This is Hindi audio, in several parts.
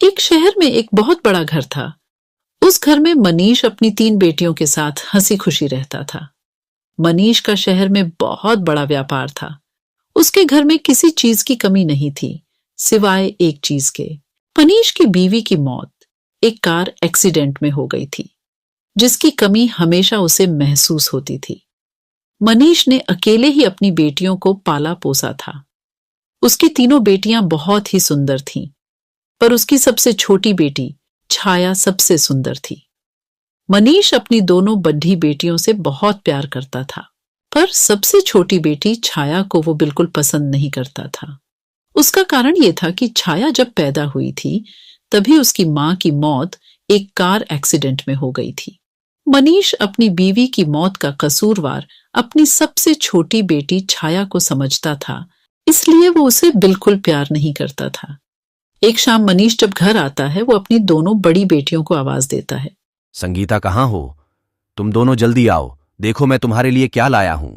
एक शहर में एक बहुत बड़ा घर था। उस घर में मनीष अपनी 3 बेटियों के साथ हंसी खुशी रहता था। मनीष का शहर में बहुत बड़ा व्यापार था। उसके घर में किसी चीज की कमी नहीं थी, सिवाय एक चीज के। मनीष की बीवी की मौत एक कार एक्सीडेंट में हो गई थी, जिसकी कमी हमेशा उसे महसूस होती थी। मनीष ने अकेले ही अपनी बेटियों को पाला पोसा था। उसकी तीनों बेटियां बहुत ही सुंदर थीं, पर उसकी सबसे छोटी बेटी छाया सबसे सुंदर थी। मनीष अपनी दोनों बड्ढी बेटियों से बहुत प्यार करता था, पर सबसे छोटी बेटी छाया को वो बिल्कुल पसंद नहीं करता था। उसका कारण ये था कि छाया जब पैदा हुई थी, तभी उसकी मां की मौत एक कार एक्सीडेंट में हो गई थी। मनीष अपनी बीवी की मौत का कसूरवार अपनी सबसे छोटी बेटी छाया को समझता था, इसलिए वो उसे बिल्कुल प्यार नहीं करता था। एक शाम मनीष जब घर आता है, वो अपनी दोनों बड़ी बेटियों को आवाज देता है। संगीता, कहाँ हो? तुम दोनों जल्दी आओ, देखो मैं तुम्हारे लिए क्या लाया हूं।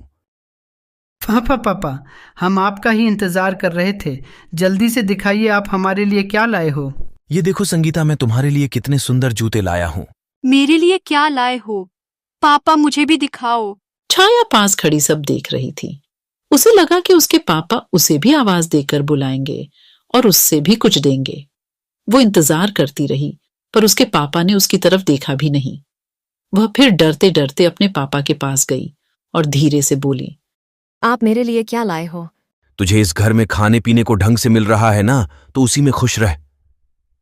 पापा, हम आपका ही इंतजार कर रहे थे। जल्दी से दिखाइए आप हमारे लिए क्या लाए हो। ये देखो संगीता, मैं तुम्हारे लिए कितने सुंदर जूते लाया हूँ। मेरे लिए क्या लाए हो? पापा, मुझे भी दिखाओ। छाया पास खड़ी सब देख रही थी। उसे लगा कि उसके पापा उसे भी आवाज देकर बुलाएंगे और उससे भी कुछ देंगे। वो इंतजार करती रही, पर उसके पापा ने उसकी तरफ देखा भी नहीं। वह फिर डरते डरते अपने पापा के पास गई और धीरे से बोली, आप मेरे लिए क्या लाए हो? तुझे इस घर में खाने पीने को ढंग से मिल रहा है ना, तो उसी में खुश रह।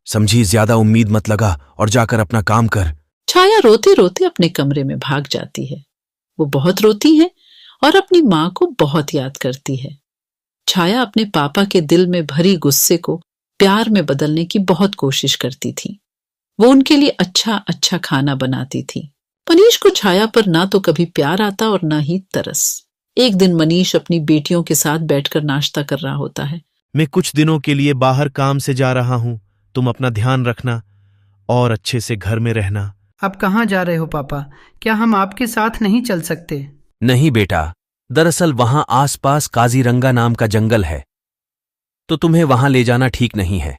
समझी, ज्यादा उम्मीद मत लगा और जाकर अपना काम कर। छाया रोते रोते अपने कमरे में भाग जाती है। वो बहुत रोती है और अपनी माँ को बहुत याद करती है। छाया अपने पापा के दिल में भरी गुस्से को प्यार में बदलने की बहुत कोशिश करती थी। वो उनके लिए अच्छा अच्छा खाना बनाती थी। मनीष को छाया पर ना तो कभी प्यार आता और ना ही तरस। एक दिन मनीष अपनी बेटियों के साथ बैठकर नाश्ता कर रहा होता है। मैं कुछ दिनों के लिए बाहर काम से जा रहा हूं, तुम अपना ध्यान रखना और अच्छे से घर में रहना। आप कहाँ जा रहे हो पापा? क्या हम आपके साथ नहीं चल सकते? नहीं बेटा, दरअसल वहां आसपास काजीरंगा नाम का जंगल है, तो तुम्हें वहां ले जाना ठीक नहीं है।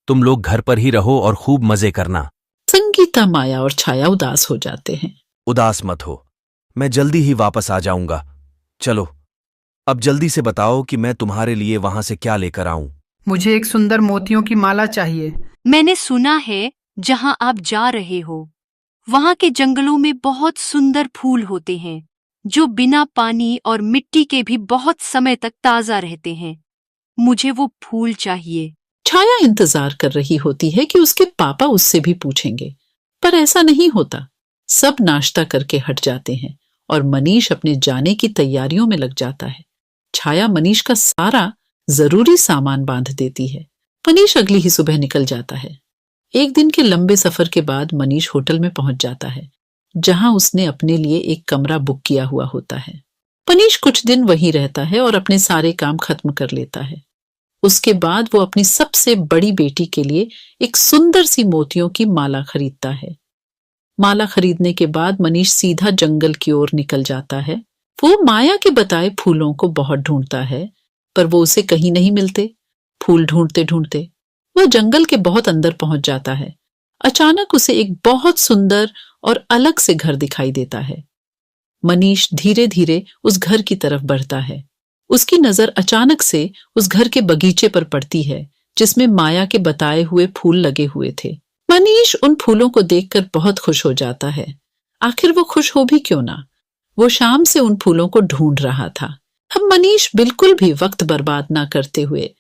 तुम लोग घर पर ही रहो और खूब मजे करना। संगीता, माया और छाया उदास हो जाते हैं। उदास मत हो, मैं जल्दी ही वापस आ जाऊंगा। चलो, अब जल्दी से बताओ कि मैं तुम्हारे लिए वहां से क्या लेकर आऊं। मुझे एक सुंदर मोतियों की माला चाहिए। मैंने सुना है जहां आप जा रहे हो, वहां के जंगलों में बहुत सुंदर फूल होते हैं, जो बिना पानी और मिट्टी के भी बहुत समय तक ताजा रहते हैं। मुझे वो फूल चाहिए। छाया इंतजार कर रही होती है कि उसके पापा उससे भी पूछेंगे, पर ऐसा नहीं होता। सब नाश्ता करके हट जाते हैं और मनीष अपने जाने की तैयारियों में लग जाता है। छाया मनीष का सारा जरूरी सामान बांध देती है। मनीष अगली ही सुबह निकल जाता है। एक दिन के लंबे सफर के बाद मनीष होटल में पहुंच जाता है, जहां उसने अपने लिए एक कमरा बुक किया हुआ होता है। मनीष कुछ दिन वहीं रहता है और अपने सारे काम खत्म कर लेता है। उसके बाद वो अपनी सबसे बड़ी बेटी के लिए एक सुंदर सी मोतियों की माला खरीदता है। माला खरीदने के बाद मनीष सीधा जंगल की ओर निकल जाता है। वो माया के बताए फूलों को बहुत ढूंढता है, पर वो उसे कहीं नहीं मिलते। फूल ढूंढते ढूंढते वह जंगल के बहुत अंदर पहुंच जाता है। अचानक उसे एक बहुत सुंदर और अलग से घर दिखाई देता है। मनीष धीरे धीरे उस घर की तरफ बढ़ता है। उसकी नजर अचानक से उस घर के बगीचे पर पड़ती है, जिसमें माया के बताए हुए फूल लगे हुए थे। मनीष उन फूलों को देखकर बहुत खुश हो जाता है। आखिर वो खुश हो भी क्यों ना, वो शाम से उन फूलों को ढूंढ रहा था। अब मनीष बिल्कुल भी वक्त बर्बाद ना करते हुए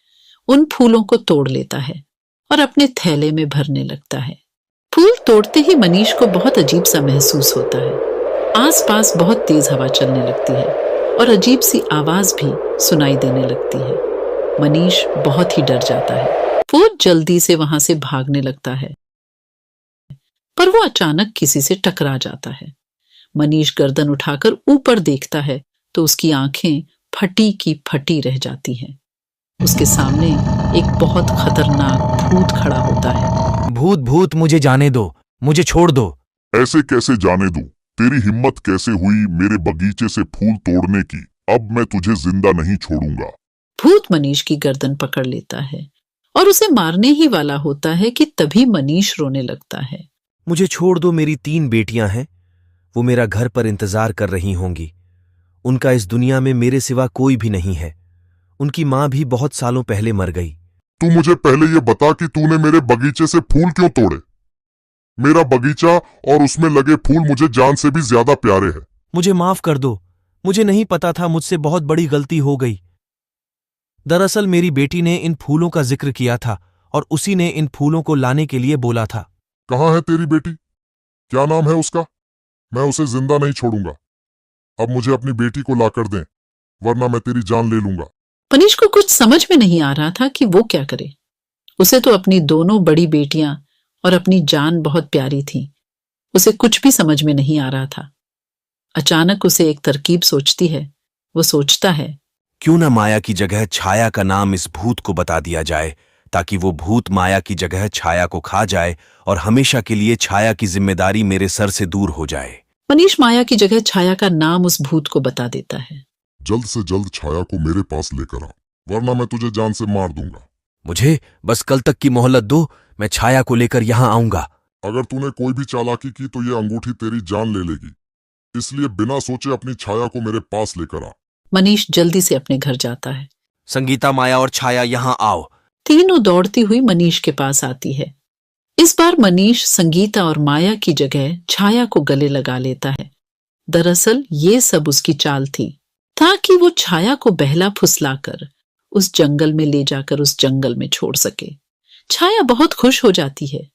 उन फूलों को तोड़ लेता है और अपने थैले में भरने लगता है। फूल तोड़ते ही मनीष को बहुत अजीब सा महसूस होता है। आसपास बहुत तेज हवा चलने लगती है और अजीब सी आवाज भी सुनाई देने लगती है। मनीष बहुत ही डर जाता है। वो जल्दी से वहां से भागने लगता है, पर वो अचानक किसी से टकरा जाता है। मनीष गर्दन उठाकर ऊपर देखता है तो उसकी आंखें फटी की फटी रह जाती हैं। उसके सामने एक बहुत खतरनाक भूत खड़ा होता है। भूत भूत, मुझे जाने दो, मुझे छोड़ दो। ऐसे कैसे जाने दूं? तेरी हिम्मत कैसे हुई मेरे बगीचे से फूल तोड़ने की? अब मैं तुझे जिंदा नहीं छोड़ूंगा। भूत मनीष की गर्दन पकड़ लेता है और उसे मारने ही वाला होता है कि तभी मनीष रोने लगता है। मुझे छोड़ दो, मेरी 3 बेटियां हैं। वो मेरा घर पर इंतजार कर रही होंगी। उनका इस दुनिया में मेरे सिवा कोई भी नहीं है। उनकी मां भी बहुत सालों पहले मर गई। तू मुझे पहले ये बता कि तूने मेरे बगीचे से फूल क्यों तोड़े? मेरा बगीचा और उसमें लगे फूल मुझे जान से भी ज्यादा प्यारे हैं। मुझे माफ कर दो, मुझे नहीं पता था, मुझसे बहुत बड़ी गलती हो गई। दरअसल मेरी बेटी ने इन फूलों का जिक्र किया था और उसी ने इन फूलों को लाने के लिए बोला था। कहाँ है तेरी बेटी? क्या नाम है उसका? मैं उसे जिंदा नहीं छोड़ूंगा। अब मुझे अपनी बेटी को लाकर दें, वरना मैं तेरी जान ले लूंगा। मनीष को कुछ समझ में नहीं आ रहा था कि वो क्या करे। उसे तो अपनी दोनों बड़ी बेटियां और अपनी जान बहुत प्यारी थी। उसे कुछ भी समझ में नहीं आ रहा था। अचानक उसे एक तरकीब सोचती है। वो सोचता है, क्यों न माया की जगह छाया का नाम इस भूत को बता दिया जाए, ताकि वो भूत माया की जगह छाया को खा जाए और हमेशा के लिए छाया की जिम्मेदारी मेरे सर से दूर हो जाए। मनीष माया की जगह छाया का नाम उस भूत को बता देता है। जल्द से जल्द छाया को मेरे पास लेकर आ, वरना मैं तुझे जान से मार दूंगा। मुझे बस कल तक की मोहलत दो, मैं छाया को लेकर यहां आऊंगा। अगर तूने कोई भी चालाकी की तो ये अंगूठी तेरी जान ले लेगी, इसलिए बिना सोचे अपनी छाया को मेरे पास लेकर आ। मनीष जल्दी से अपने घर जाता है। संगीता, माया और छाया यहां आओ। तीनों दौड़ती हुई मनीष के पास आती है। इस बार मनीष संगीता और माया की जगह छाया को गले लगा लेता है। दरअसल ये सब उसकी चाल थी, ताकि वो छाया को बहला फुसलाकर उस जंगल में ले जाकर उस जंगल में छोड़ सके। छाया बहुत खुश हो जाती है।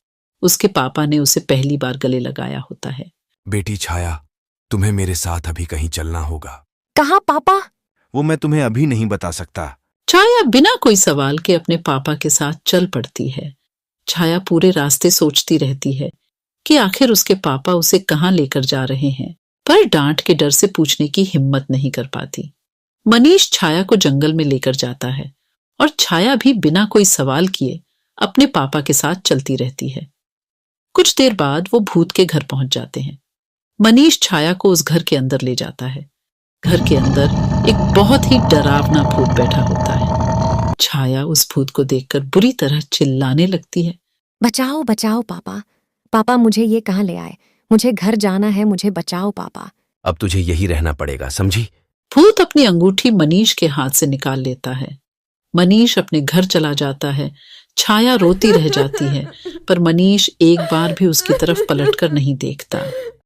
उसके पापा ने उसे पहली बार गले लगाया होता है। बेटी छाया, तुम्हें मेरे साथ अभी कहीं चलना होगा। कहाँ पापा? वो मैं तुम्हें अभी नहीं बता सकता। छाया बिना कोई सवाल के अपने पापा के साथ चल पड़ती है। छाया पूरे रास्ते सोचती रहती है कि आखिर उसके पापा उसे कहाँ लेकर जा रहे हैं, पर डांट के डर से पूछने की हिम्मत नहीं कर पाती। मनीष छाया को जंगल में लेकर जाता है और छाया भी बिना कोई सवाल किए अपने पापा के साथ चलती रहती है। कुछ देर बाद वो भूत के घर पहुंच जाते हैं। मनीष छाया को उस घर के अंदर ले जाता है। घर के अंदर एक बहुत ही डरावना भूत बैठा होता है। छाया उस भूत को देखकर बुरी तरह चिल्लाने लगती है। बचाओ बचाओ पापा, पापा मुझे ये कहाँ ले आए? मुझे घर जाना है, मुझे बचाओ पापा। अब तुझे यही रहना पड़ेगा, समझी? भूत अपनी अंगूठी मनीष के हाथ से निकाल लेता है। मनीष अपने घर चला जाता है। छाया रोती रह जाती है, पर मनीष एक बार भी उसकी तरफ पलटकर नहीं देखता।